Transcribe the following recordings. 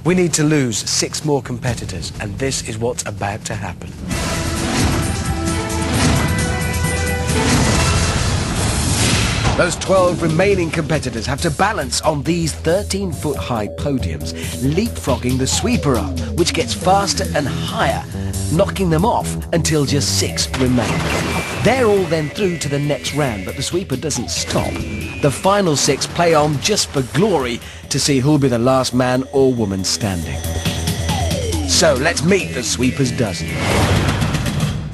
We need to lose 6 more competitors, and this is what's about to happen. Those 12 remaining competitors have to balance on these 13-foot-high podiums, leapfrogging the sweeper up, which gets faster and higher, knocking them off until just 6 remain. They're all then through to the next round, but the sweeper doesn't stop. The final 6 play on just for glory to see who'll be the last man or woman standing. So let's meet the sweeper's dozen.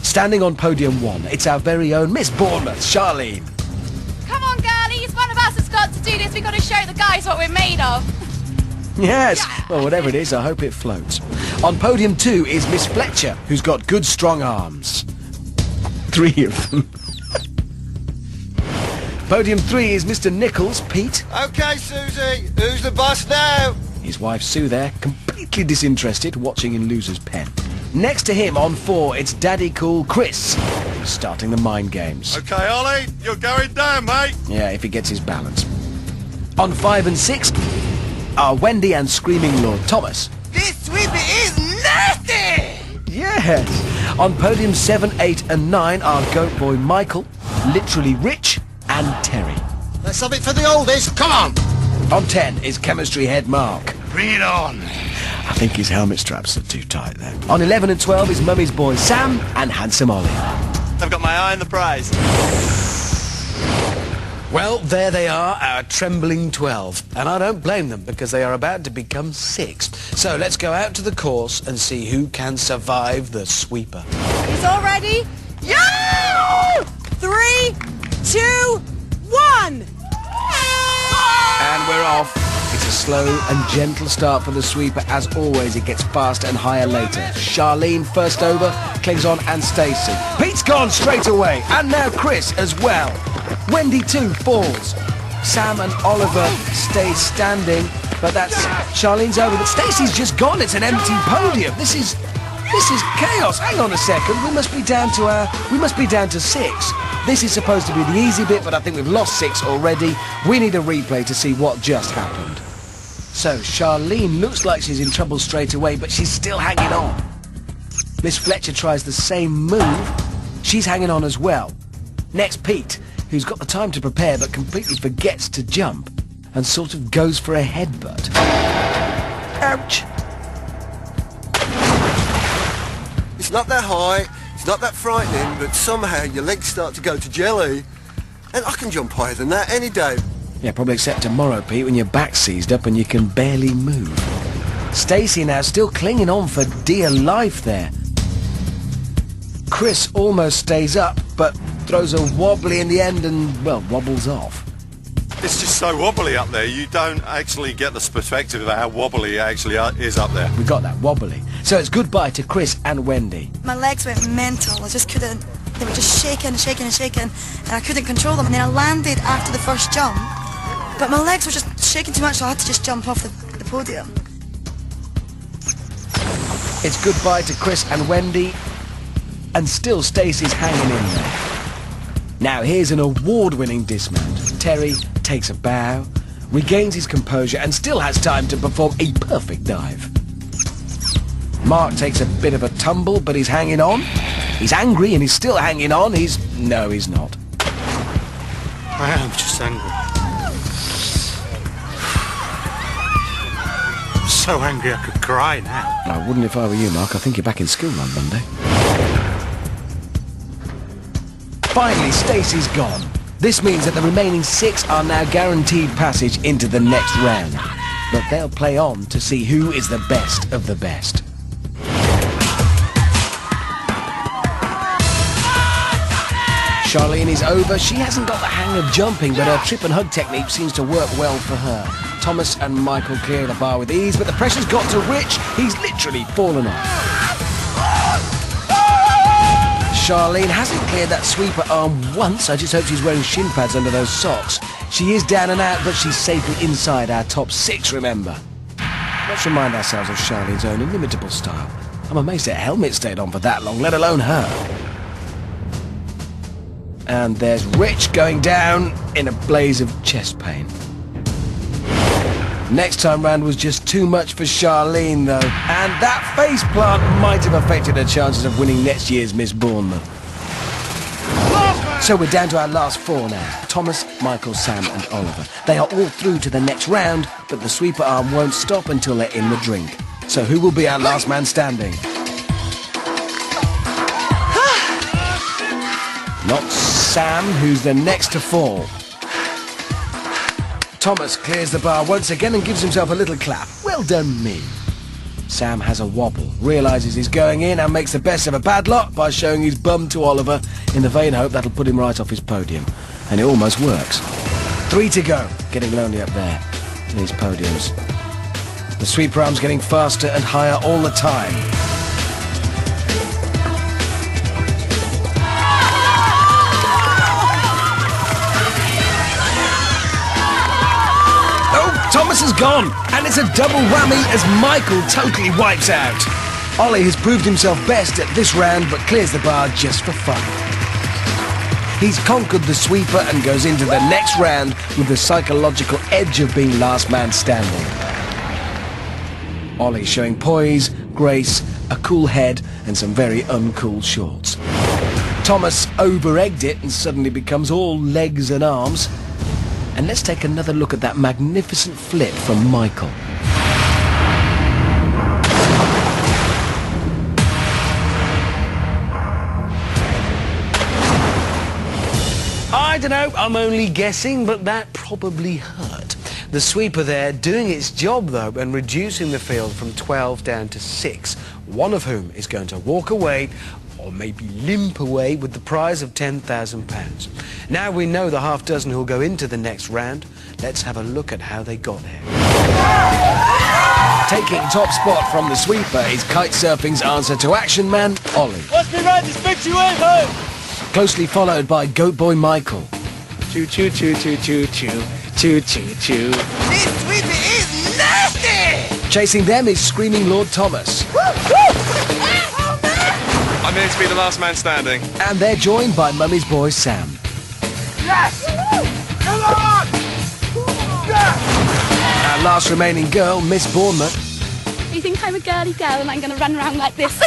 Standing on podium 1, it's our very own Miss Bournemouth, Charlene. Come on, girlies, one of us has got to do this. We've got to show the guys what we're made of. Yes, well, whatever it is, I hope it floats. On podium 2 is Miss Fletcher, who's got good strong arms. 3 of them. Podium 3 is Mr. Nichols, Pete. OK, Susie, who's the boss now? His wife Sue there, completely disinterested, watching in loser's pen. Next to him on 4, it's Daddy Cool Chris, starting the mind games. OK, Ollie, you're going down, mate. Yeah, if he gets his balance. On 5 and 6 are Wendy and Screaming Lord Thomas. This sweeper is nasty! Yes. On podium 7, 8 and 9 are Goat Boy Michael, Literally Rich and Terry. Let's have it for the oldies, come on! On 10 is Chemistry Head Mark. Bring it on! I think his helmet straps are too tight there. On 11 and 12 is Mummy's Boy Sam and Handsome Ollie. I've got my eye on the prize. Well, there they are, our trembling 12. And I don't blame them, because they are about to become 6. So let's go out to the course and see who can survive the sweeper. Is all ready? Yeah! 3, 2, 1! And we're off. It's a slow and gentle start for the sweeper. As always, it gets faster and higher later. Charlene first over, clings on, and Stacey. Pete's gone straight away, and now Chris as well. Wendy too falls. Sam and Oliver stay standing, but that's Charlene's over. But Stacey's just gone. It's an empty podium. This is chaos. Hang on a second. We must be down to 6. This is supposed to be the easy bit, but I think we've lost 6 already. We need a replay to see what just happened. So Charlene looks like she's in trouble straight away, but she's still hanging on. Miss Fletcher tries the same move. She's hanging on as well. Next, Pete, who's got the time to prepare but completely forgets to jump and sort of goes for a headbutt. Ouch! It's not that high, it's not that frightening, but somehow your legs start to go to jelly. And I can jump higher than that any day. Yeah, probably except tomorrow, Pete, when your back's seized up and you can barely move. Stacey now still clinging on for dear life there. Chris almost stays up, but throws a wobbly in the end and, well, wobbles off. It's just so wobbly up there, you don't actually get the perspective of how wobbly it actually is up there. We got that, wobbly. So it's goodbye to Chris and Wendy. My legs went mental. I just couldn't. They were just shaking and shaking and shaking, and I couldn't control them. And then I landed after the first jump, but my legs were just shaking too much, so I had to just jump off the podium. It's goodbye to Chris and Wendy, and still Stacey's hanging in there. Now here's an award-winning dismount. Terry takes a bow, regains his composure, and still has time to perform a perfect dive. Mark takes a bit of a tumble, but he's hanging on. He's angry and he's still hanging on. No, he's not. I am just angry. I'm so angry I could cry now. I wouldn't if I were you, Mark. I think you're back in school on Monday. Finally, Stacey's gone. This means that the remaining 6 are now guaranteed passage into the next round. But they'll play on to see who is the best of the best. Charlene is over. She hasn't got the hang of jumping, but her trip and hug technique seems to work well for her. Thomas and Michael clear the bar with ease, but the pressure's got to Rich. He's literally fallen off. Charlene hasn't cleared that sweeper arm once. I just hope she's wearing shin pads under those socks. She is down and out, but she's safely inside our top 6, remember. Let's remind ourselves of Charlene's own inimitable style. I'm amazed her helmet stayed on for that long, let alone her. And there's Rich going down in a blaze of chest pain. Next time round was just too much for Charlene, though. And that face plant might have affected her chances of winning next year's Miss Bournemouth. So we're down to our last four now. Thomas, Michael, Sam and Oliver. They are all through to the next round, but the sweeper arm won't stop until they're in the drink. So who will be our last man standing? Not Sam, who's the next to fall. Thomas clears the bar once again and gives himself a little clap. Well done, me. Sam has a wobble, realises he's going in and makes the best of a bad lot by showing his bum to Oliver in the vain hope that'll put him right off his podium. And it almost works. 3 to go. Getting lonely up there to these podiums. The sweeper arm's getting faster and higher all the time. Thomas has gone, and it's a double whammy as Michael totally wipes out. Ollie has proved himself best at this round, but clears the bar just for fun. He's conquered the sweeper and goes into the next round with the psychological edge of being last man standing. Ollie showing poise, grace, a cool head, and some very uncool shorts. Thomas over-egged it and suddenly becomes all legs and arms. And let's take another look at that magnificent flip from Michael. I don't know, I'm only guessing, but that probably hurt. The sweeper there doing its job, though, and reducing the field from 12 down to 6, one of whom is going to walk away or maybe limp away with the prize of £10,000. Now we know the half dozen who'll go into the next round. Let's have a look at how they got there. Taking top spot from the sweeper is kitesurfing's answer to action man, Ollie. Watch me ride this big wave home! Closely followed by goat boy Michael. Choo choo choo choo choo choo choo choo choo. This sweeper is nasty! Chasing them is screaming Lord Thomas. I'm here to be the last man standing. And they're joined by Mummy's boy Sam. Yes! Come on! Yes! Our last remaining girl, Miss Bournemouth. You think I'm a girly girl and I'm going to run around like this?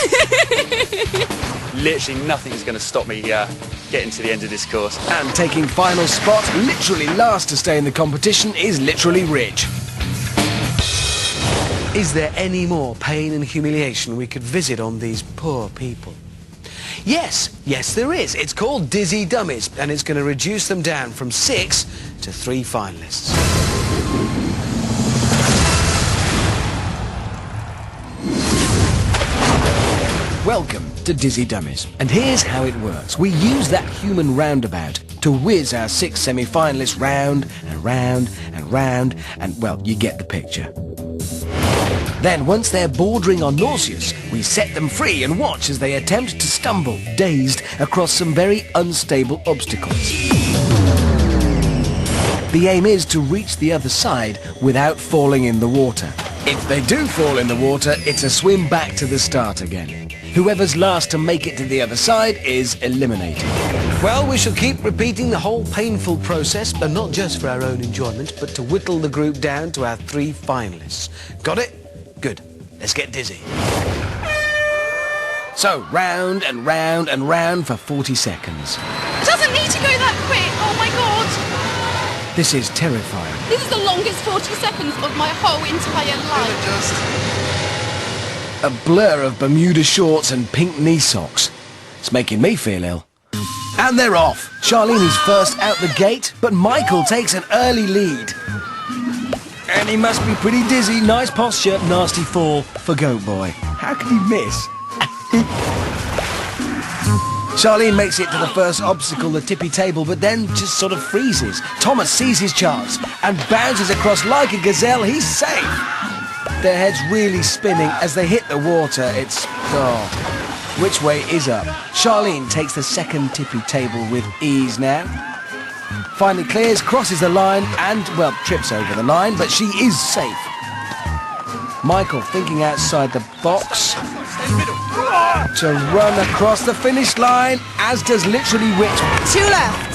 Literally nothing's going to stop me getting to the end of this course. And taking final spot, literally last to stay in the competition, is literally Ridge. Is there any more pain and humiliation we could visit on these poor people? Yes, there is. It's called Dizzy Dummies, and it's going to reduce them down from 6 to 3 finalists. Welcome to Dizzy Dummies, and here's how it works. We use that human roundabout to whiz our 6 semi-finalists round and round and round, and, well, you get the picture. Then, once they're bordering on nauseous, we set them free and watch as they attempt to stumble, dazed, across some very unstable obstacles. The aim is to reach the other side without falling in the water. If they do fall in the water, it's a swim back to the start again. Whoever's last to make it to the other side is eliminated. Well, we shall keep repeating the whole painful process, but not just for our own enjoyment, but to whittle the group down to our 3 finalists. Got it? Good. Let's get dizzy. So, round and round and round for 40 seconds. It doesn't need to go that quick. Oh my god. This is terrifying. This is the longest 40 seconds of my whole entire life. A blur of Bermuda shorts and pink knee socks. It's making me feel ill. And they're off. Charlene is first out the gate, but Michael takes an early lead. And he must be pretty dizzy. Nice posture, nasty fall for Goat Boy. How can he miss? Charlene makes it to the first obstacle, the tippy table, but then just sort of freezes. Thomas sees his chance and bounces across like a gazelle. He's safe. Their heads really spinning as they hit the water. It's... oh. Which way is up? Charlene takes the second tippy table with ease now. Finally clears, crosses the line and, well, trips over the line, but she is safe. Michael thinking outside the box to run across the finish line, as does literally Rich. 2 left.